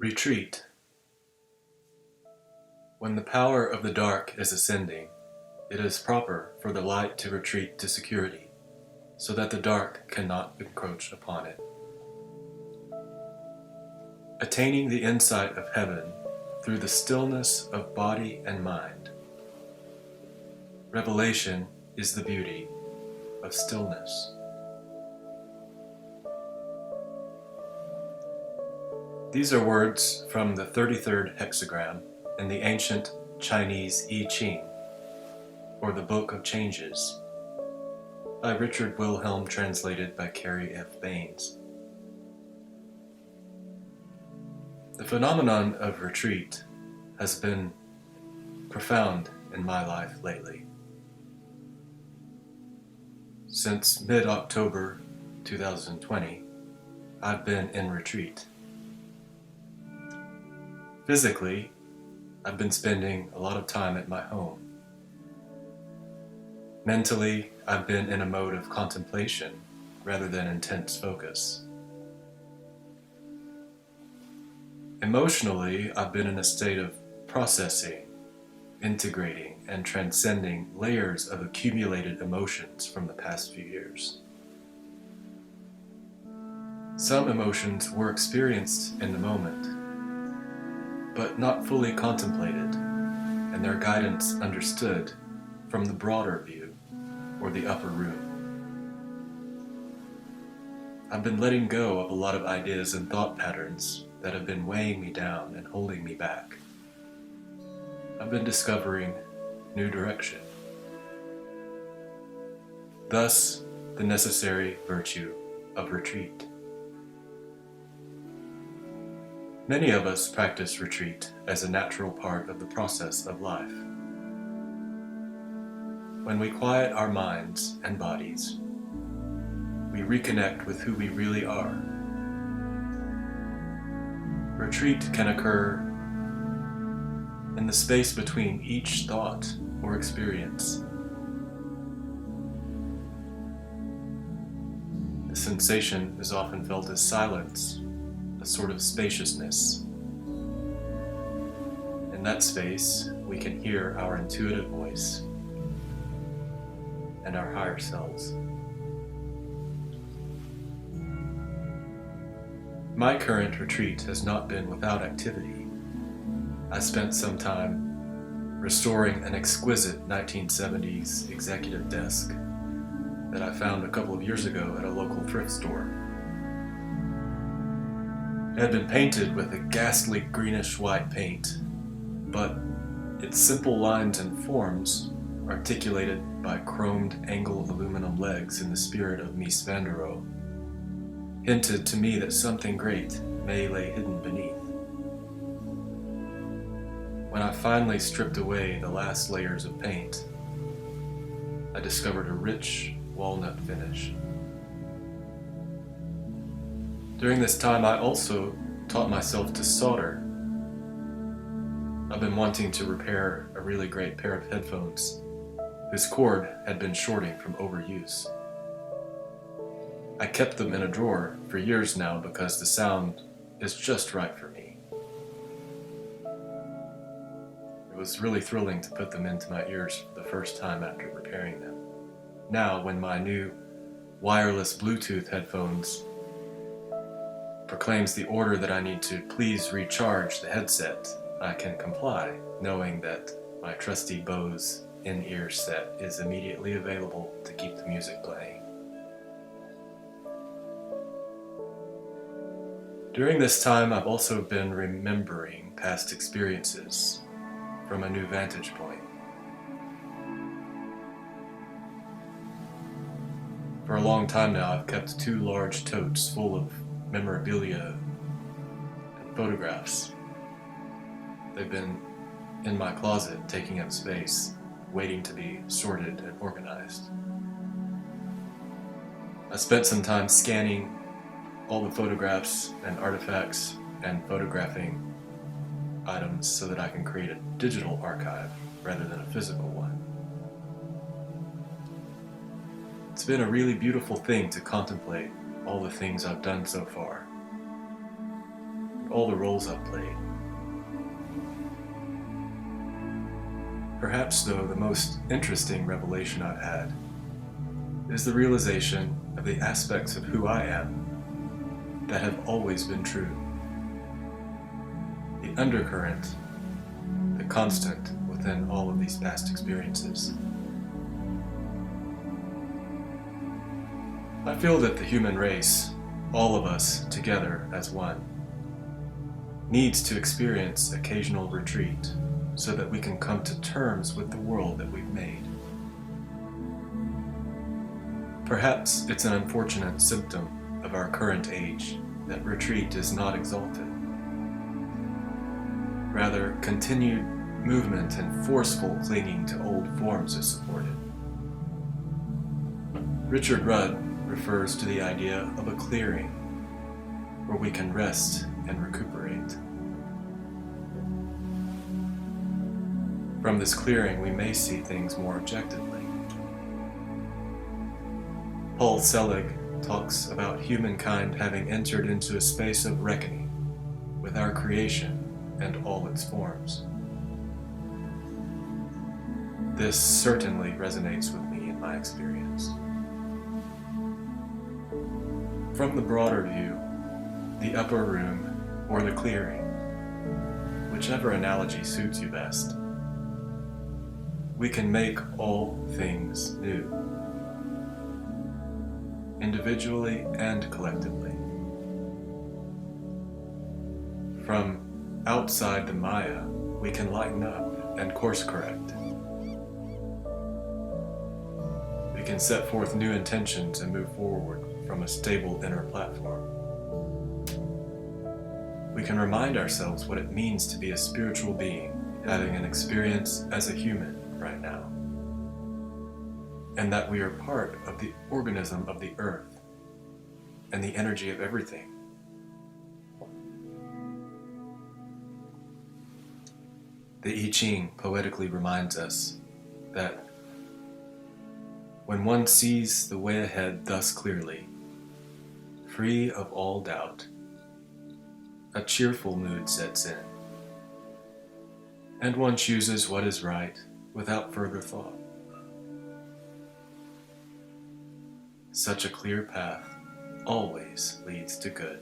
Retreat. When the power of the dark is ascending, it is proper for the light to retreat to security, so that the dark cannot encroach upon it. Attaining the insight of heaven through the stillness of body and mind. Revelation is the beauty of stillness. These are words from the 33rd hexagram in the ancient Chinese I Ching, or the Book of Changes, by Richard Wilhelm, translated by Carrie F. Baines. The phenomenon of retreat has been profound in my life lately. Since mid-October 2020, I've been in retreat. Physically, I've been spending a lot of time at my home. Mentally, I've been in a mode of contemplation rather than intense focus. Emotionally, I've been in a state of processing, integrating, and transcending layers of accumulated emotions from the past few years. Some emotions were experienced in the moment, but not fully contemplated, and their guidance understood from the broader view, or the upper room. I've been letting go of a lot of ideas and thought patterns that have been weighing me down and holding me back. I've been discovering new direction. Thus, the necessary virtue of retreat. Many of us practice retreat as a natural part of the process of life. When we quiet our minds and bodies, we reconnect with who we really are. Retreat can occur in the space between each thought or experience. The sensation is often felt as silence, a sort of spaciousness. In that space, we can hear our intuitive voice and our higher selves. My current retreat has not been without activity. I spent some time restoring an exquisite 1970s executive desk that I found a couple of years ago at a local thrift store. It had been painted with a ghastly greenish-white paint, but its simple lines and forms, articulated by chromed angled aluminum legs in the spirit of Mies van der Rohe, hinted to me that something great may lay hidden beneath. When I finally stripped away the last layers of paint, I discovered a rich walnut finish. During this time, I also taught myself to solder. I've been wanting to repair a really great pair of headphones whose cord had been shorting from overuse. I kept them in a drawer for years now because the sound is just right for me. It was really thrilling to put them into my ears for the first time after repairing them. Now, when my new wireless Bluetooth headphones proclaims the order that I need to please recharge the headset, I can comply, knowing that my trusty Bose in-ear set is immediately available to keep the music playing. During this time, I've also been remembering past experiences from a new vantage point. For a long time now, I've kept 2 large totes full of memorabilia and photographs. They've been in my closet, taking up space, waiting to be sorted and organized. I spent some time scanning all the photographs and artifacts and photographing items so that I can create a digital archive rather than a physical one. It's been a really beautiful thing to contemplate all the things I've done so far. all the roles I've played. Perhaps, though, the most interesting revelation I've had is the realization of the aspects of who I am that have always been true. The undercurrent, the constant within all of these past experiences. I feel that the human race, all of us together as one, needs to experience occasional retreat so that we can come to terms with the world that we've made. Perhaps it's an unfortunate symptom of our current age that retreat is not exalted. Rather, continued movement and forceful clinging to old forms is supported. Richard Rudd refers to the idea of a clearing where we can rest and recuperate. From this clearing, we may see things more objectively. Paul Selig talks about humankind having entered into a space of reckoning with our creation and all its forms. This certainly resonates with me in my experience. From the broader view, the upper room or the clearing, whichever analogy suits you best, we can make all things new, individually and collectively. From outside the Maya, we can lighten up and course correct. We can set forth new intentions and move forward from a stable inner platform. We can remind ourselves what it means to be a spiritual being having an experience as a human right now, and that we are part of the organism of the earth and the energy of everything. The I Ching poetically reminds us that when one sees the way ahead thus clearly, free of all doubt, a cheerful mood sets in, and one chooses what is right without further thought. Such a clear path always leads to good.